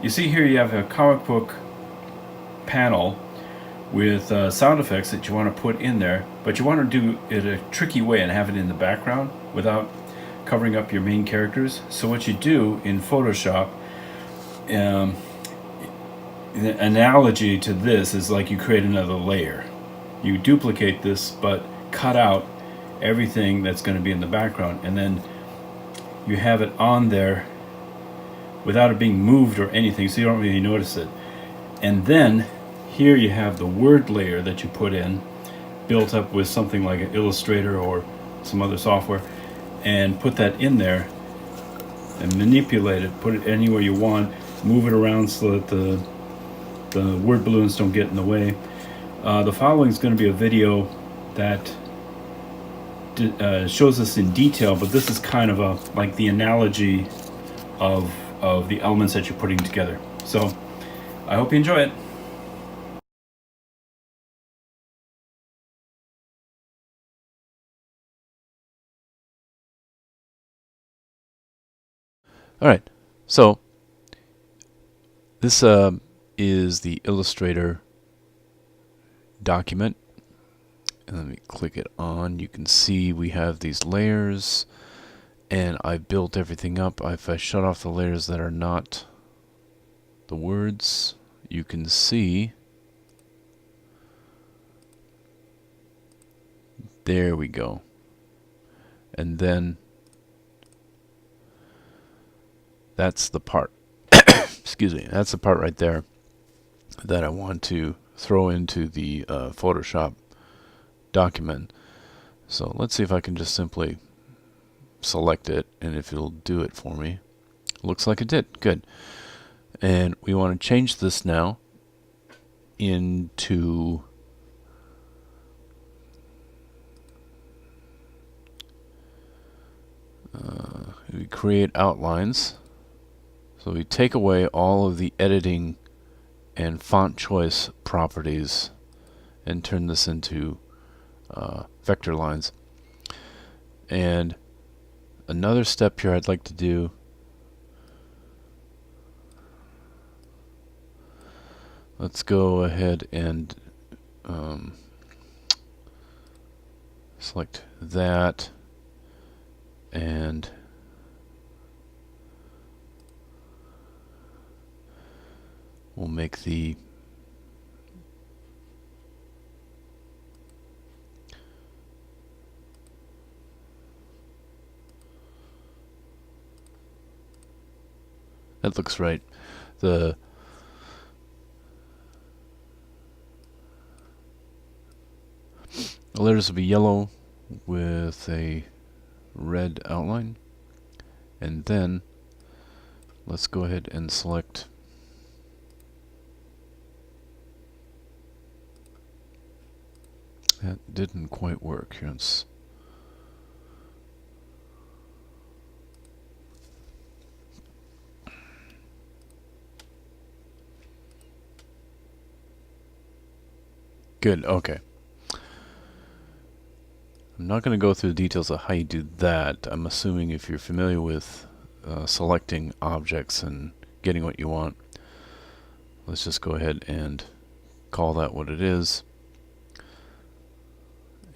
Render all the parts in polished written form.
you see here you have a comic book panel with sound effects that you want to put in there, but you want to do it a tricky way and have it in the background without covering up your main characters. So what you do in Photoshop, um, the analogy to this is like you create another layer. You duplicate this, but cut out everything that's going to be in the background, and then you have it on there without it being moved or anything, so you don't really notice it. And then here you have the word layer that you put in, built up with something like an Illustrator or some other software, and put that in there and manipulate it, put it anywhere you want, move it around so that the word balloons don't get in the way. The following is going to be a video that shows this in detail, but this is kind of like the analogy of the elements that you're putting together. So I hope you enjoy it. All right, so this is the Illustrator document. And let me click it on. You can see we have these layers, and I built everything up. If I shut off the layers that are not the words, you can see. There we go. And then that's the part. Excuse me. That's the part right there that I want to throw into the Photoshop document. So let's see if I can just simply select it and if it'll do it for me. Looks like it did. Good. And we want to change this now into we create outlines. So we take away all of the editing and font choice properties and turn this into vector lines. And another step here I'd like to do, let's go ahead and select that, and we'll make the that looks right. The letters will be yellow with a red outline, and then let's go ahead and select that. Didn't quite work. Yes. Good. Okay. I'm not going to go through the details of how you do that. I'm assuming if you're familiar with selecting objects and getting what you want, let's just go ahead and call that what it is.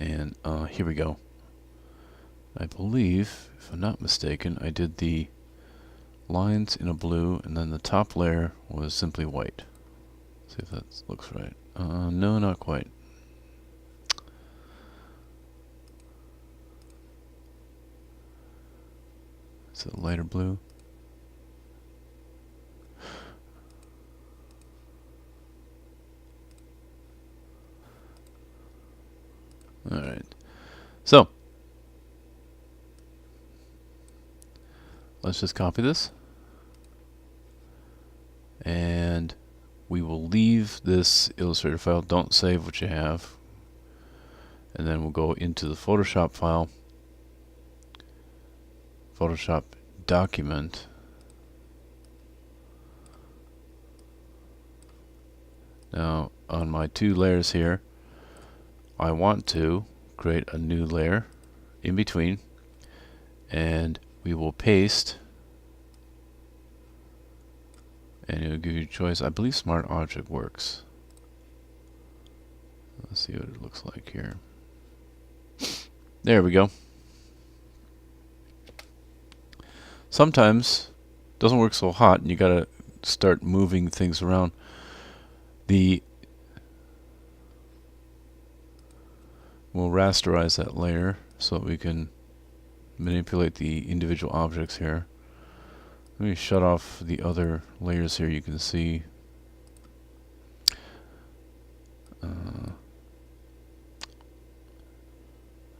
And here we go. I believe, if I'm not mistaken, I did the lines in a blue, and then the top layer was simply white. See if that looks right. No, not quite. Is it lighter blue? Alright. So, let's just copy this. And we will leave this Illustrator file. Don't save what you have. And then we'll go into the Photoshop file. Photoshop document. Now, on my two layers here, I want to create a new layer in between, and we will paste and it'll give you a choice. I believe Smart Object works. Let's see what it looks like here. There we go. Sometimes it doesn't work so hot and you gotta start moving things around. We'll rasterize that layer so that we can manipulate the individual objects here. Let me shut off the other layers here. You can see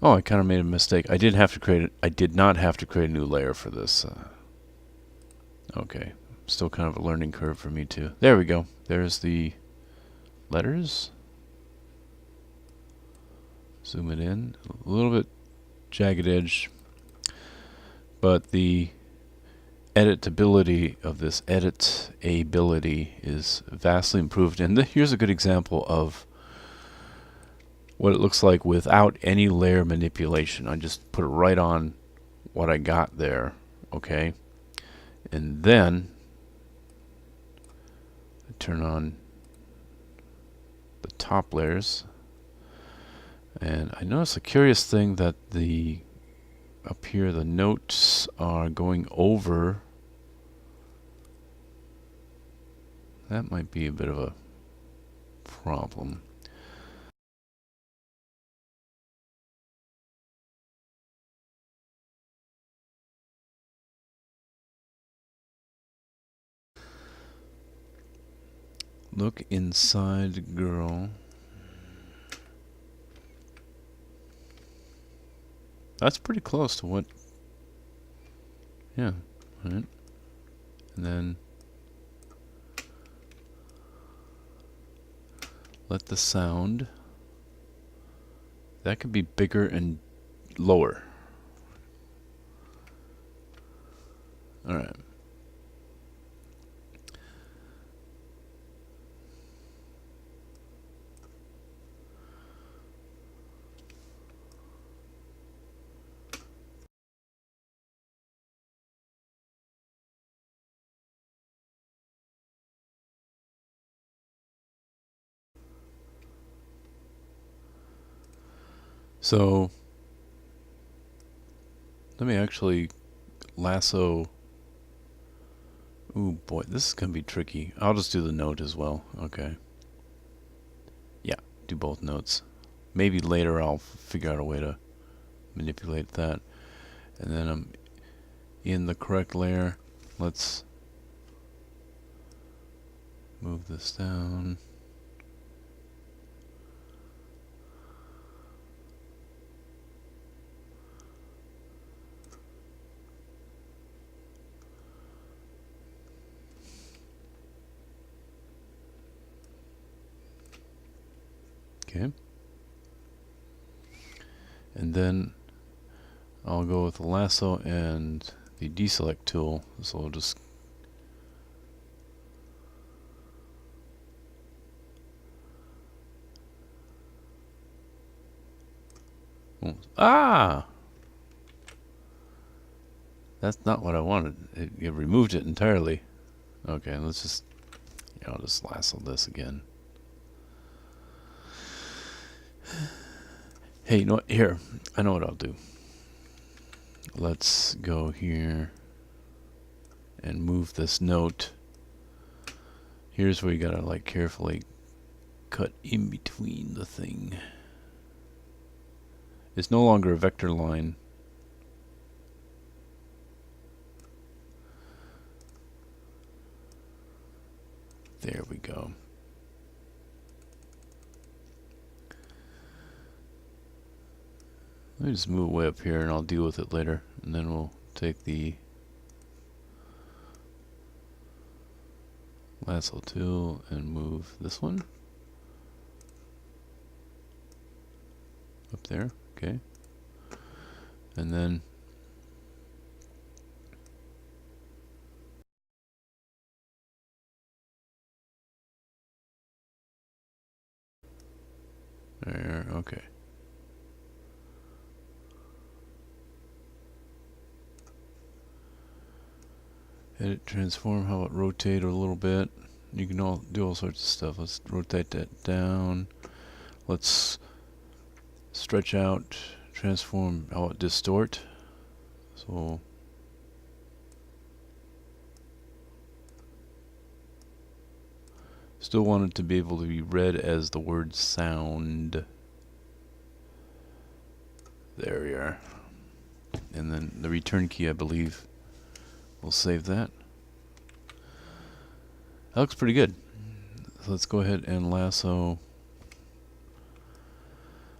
oh, I kind of made a mistake. I did not have to create a new layer for this. Okay, still kind of a learning curve for me too. There we go. There's the letters. Zoom it in. A little bit jagged edge, but the editability of this editability is vastly improved. And here's a good example of what it looks like without any layer manipulation. I just put it right on what I got there, okay? And then I turn on the top layers, and I notice a curious thing that up here the notes are going over. That might be a bit of a problem. Look inside girl. That's pretty close to what. Yeah, right. And then let the sound. That could be bigger and lower. Alright. So let me actually lasso. Ooh boy, this is gonna be tricky. I'll just do the note as well. Okay. Yeah, do both notes. Maybe later I'll figure out a way to manipulate that. And then I'm in the correct layer. Let's move this down. Okay. And then I'll go with the lasso and the deselect tool. So I'll just ah! That's not what I wanted. It removed it entirely. Okay, let's just I'll just lasso this again. Hey, you know what? Here, I know what I'll do. Let's go here and move this note. Here's where you gotta like carefully cut in between the thing. It's no longer a vector line. There we go. Let me just move way up here and I'll deal with it later. And then we'll take the lasso tool and move this one up there. Okay. And then there, okay. Edit, transform, how about rotate a little bit? You can do all sorts of stuff. Let's rotate that down. Let's stretch out, transform, how about distort? So still want it to be able to be read as the word sound. There we are. And then the return key, I believe, will save that. That looks pretty good. So let's go ahead and lasso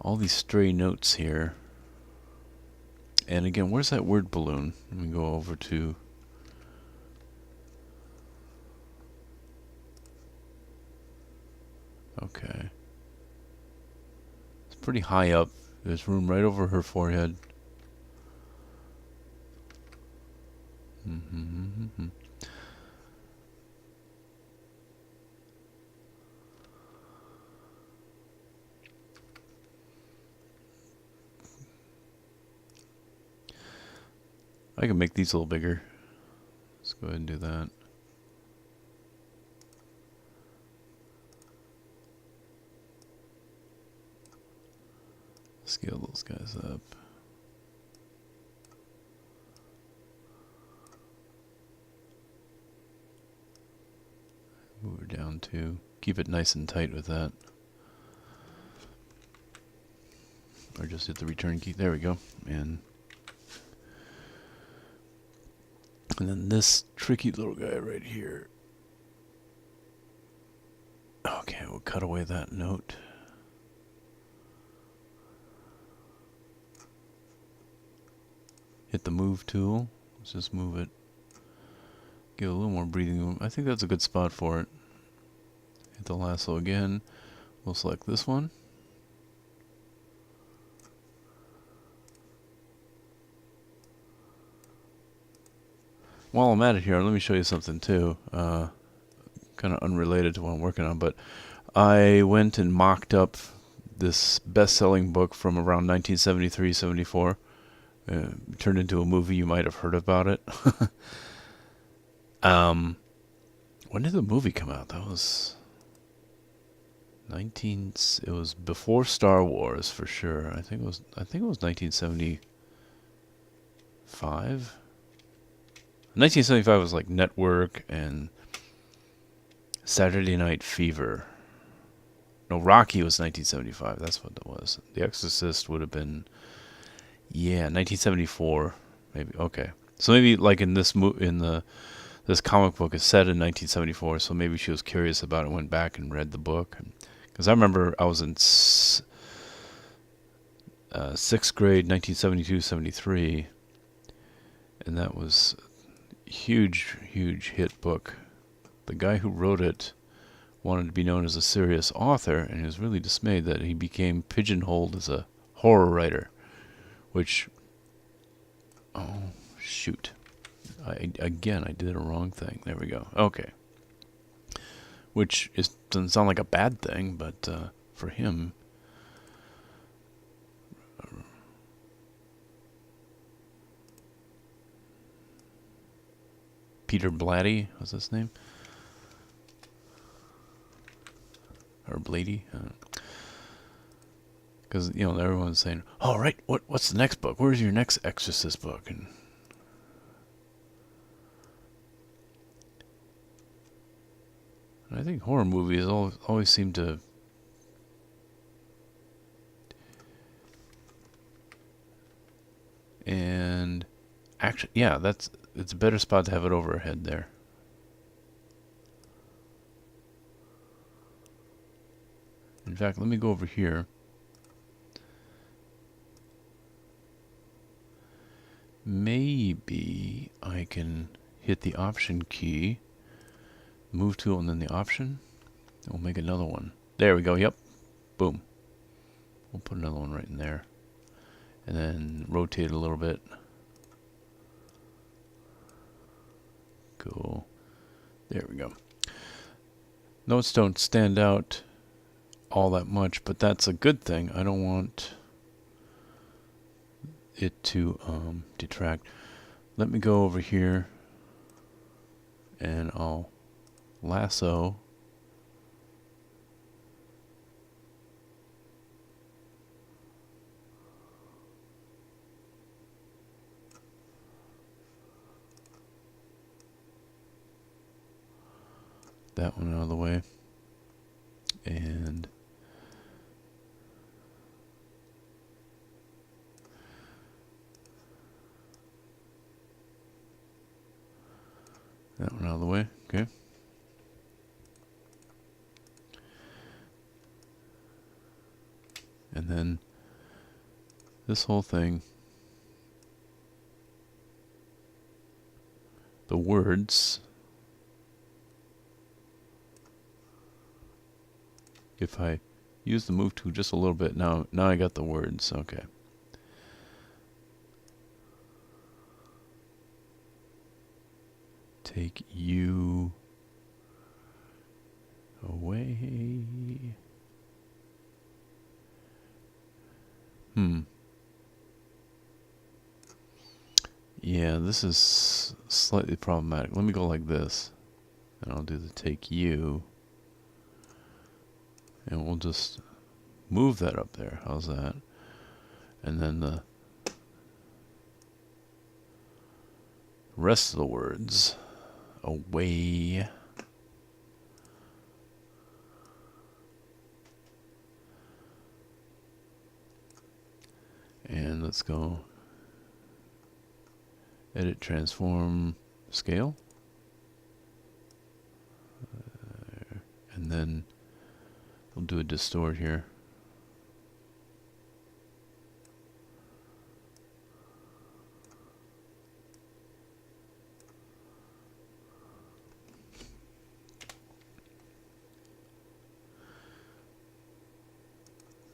all these stray notes here. And again, where's that word balloon? Let me go over to okay. It's pretty high up. There's room right over her forehead. Mm-hmm. I can make these a little bigger. Let's go ahead and do that. Scale those guys up. Move her down too. Keep it nice and tight with that. Or just hit the return key. There we go. And then this tricky little guy right here. Okay, we'll cut away that note. Hit the move tool. Let's just move it. Give it a little more breathing room. I think that's a good spot for it. Hit the lasso again. We'll select this one. While I'm at it here, let me show you something too. Kind of unrelated to what I'm working on, but I went and mocked up this best-selling book from around 1973-74. Turned into a movie. You might have heard about it. When did the movie come out? That was it was before Star Wars for sure. I think it was 1975. 1975 was like Network and Saturday Night Fever. No, Rocky was 1975. That's what it was. The Exorcist would have been 1974 maybe. Okay. So maybe like in this this comic book is set in 1974, so maybe she was curious about it and went back and read the book. Because I remember I was in 6th grade, 1972-73, and that was a huge hit book. The guy who wrote it wanted to be known as a serious author, and he was really dismayed that he became pigeonholed as a horror writer, which, oh, shoot. I did a wrong thing. There we go. Okay. Which doesn't sound like a bad thing, but for him, Peter Blatty was his name, or Blady, because everyone's saying, "Oh, right, what's the next book? Where's your next Exorcist book?" And I think horror movies always seem to and actually, yeah, it's a better spot to have it over her head there. In fact, let me go over here. Maybe I can hit the option key, move tool, and then the option. We'll make another one. There we go. Yep. Boom. We'll put another one right in there. And then rotate a little bit. Cool. There we go. Notes don't stand out all that much, but that's a good thing. I don't want it to detract. Let me go over here and I'll lasso that one out of the way, and that one out of the way. Okay. And then this whole thing, the words, if I use the move tool just a little bit, now I got the words. Okay. Take you away. Yeah, this is slightly problematic. Let me go like this, and I'll do the take you, and we'll just move that up there. How's that? And then the rest of the words, away. And let's go edit, transform, scale. And then we'll do a distort here.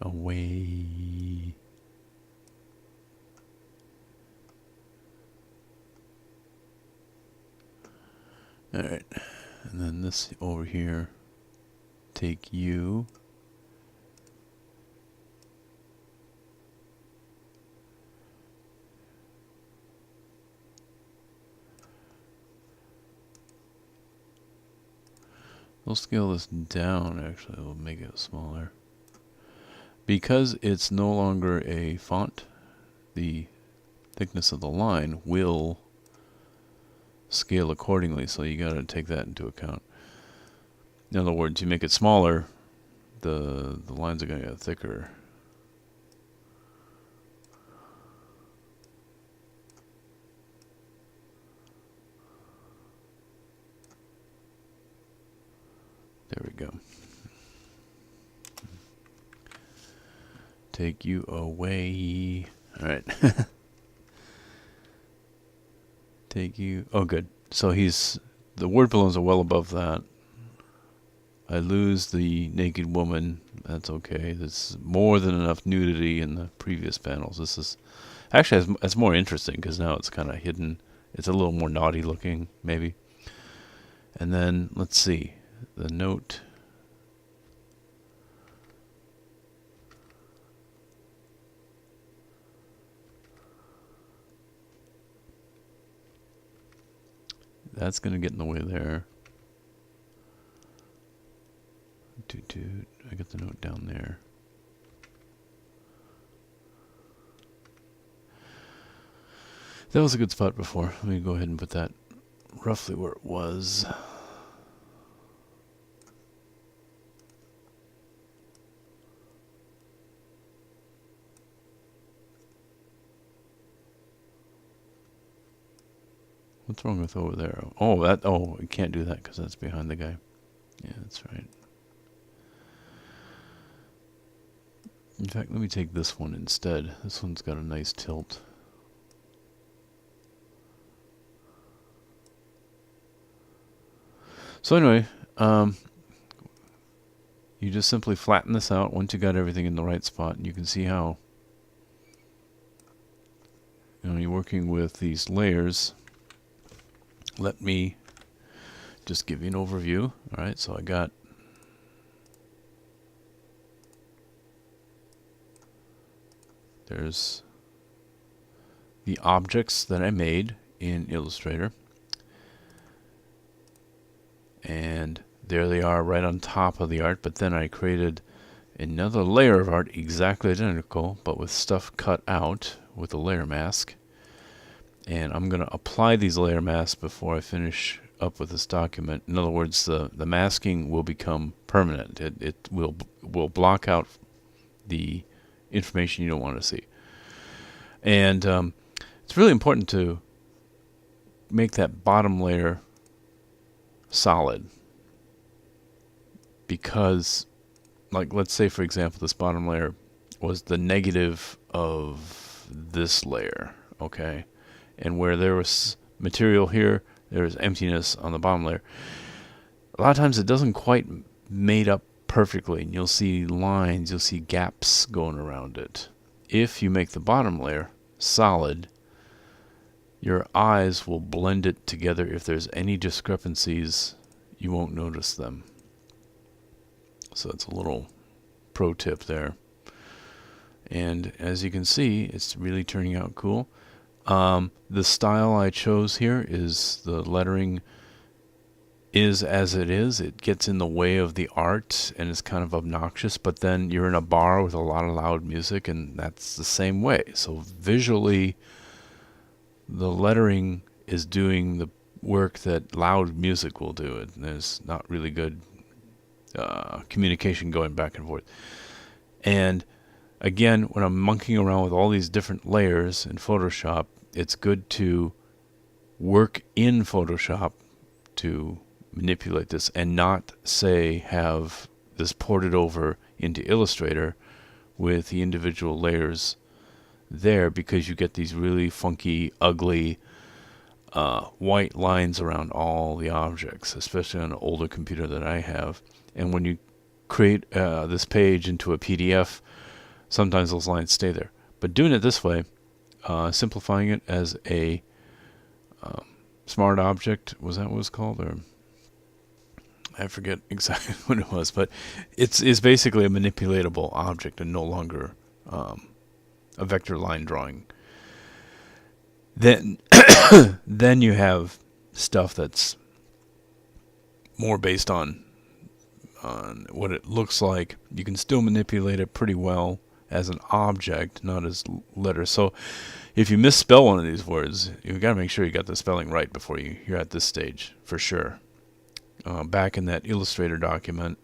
Away. Alright, and then this over here, take you. We'll scale this down, actually, we'll make it smaller. Because it's no longer a font, the thickness of the line will scale accordingly, so you gotta take that into account. In other words, you make it smaller, the lines are gonna get thicker. There we go. Take you away. Alright. Take you. Oh, good. So the word balloons are well above that. I lose the naked woman. That's okay. There's more than enough nudity in the previous panels. This is actually it's more interesting because now it's kind of hidden. It's a little more naughty looking, maybe. And then let's see the note. That's going to get in the way there. Toot toot. I got the note down there. That was a good spot before. Let me go ahead and put that roughly where it was. What's wrong with over there? Oh, we can't do that because that's behind the guy. Yeah, that's right. In fact, let me take this one instead. This one's got a nice tilt. So anyway, you just simply flatten this out once you got everything in the right spot, and you can see how you're working with these layers. Let me just give you an overview. All right, so I got there's the objects that I made in Illustrator. and there they are right on top of the art. But then I created another layer of art exactly identical, but with stuff cut out with a layer mask. And I'm going to apply these layer masks before I finish up with this document. In other words, the masking will become permanent. It will block out the information you don't want to see. And it's really important to make that bottom layer solid, because, like, let's say for example this bottom layer was the negative of this layer, okay, and where there was material here, there's emptiness on the bottom layer. A lot of times it doesn't quite made up perfectly, and you'll see lines, you'll see gaps going around it. If you make the bottom layer solid, your eyes will blend it together. If there's any discrepancies, you won't notice them. So it's a little pro tip there. And as you can see, it's really turning out cool. The style I chose here is the lettering is as it is. It gets in the way of the art and is kind of obnoxious, but then you're in a bar with a lot of loud music and that's the same way. So visually, the lettering is doing the work that loud music will do. It there's not really good communication going back and forth. And again, when I'm monkeying around with all these different layers in Photoshop, it's good to work in Photoshop to manipulate this and not, say, have this ported over into Illustrator with the individual layers there, because you get these really funky, ugly white lines around all the objects, especially on an older computer that I have. And when you create this page into a PDF, sometimes those lines stay there. But doing it this way, simplifying it as a smart object, was that what it was called? Or I forget exactly what it was, but it's basically a manipulatable object and no longer a vector line drawing. Then then you have stuff that's more based on what it looks like. You can still manipulate it pretty well as an object, not as letters. So if you misspell one of these words, you've got to make sure you got the spelling right before you're at this stage, for sure. Back in that Illustrator document,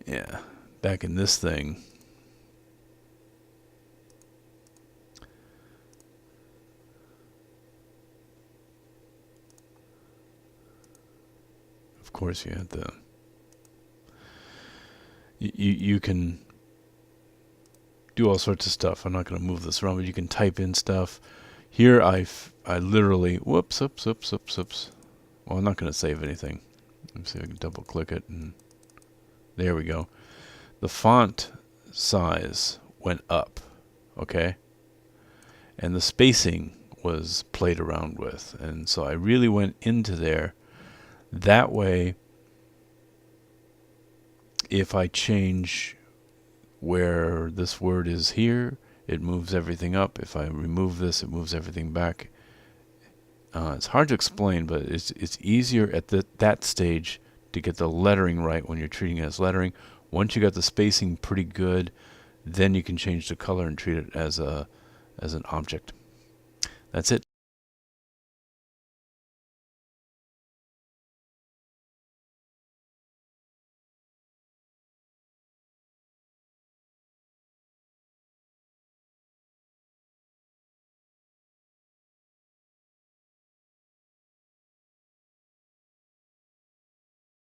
yeah, back in this thing, of course you had the you can do all sorts of stuff. I'm not going to move this around, but you can type in stuff. Here I literally, whoops. Well, I'm not going to save anything. Let's see if I can double click it, and there we go. The font size went up, okay? And the spacing was played around with. And so I really went into there. That way, if I change where this word is here, it moves everything up. If I remove this, it moves everything back. It's hard to explain, but it's easier at that stage to get the lettering right when you're treating it as lettering. Once you got the spacing pretty good, then you can change the color and treat it as an object. That's it.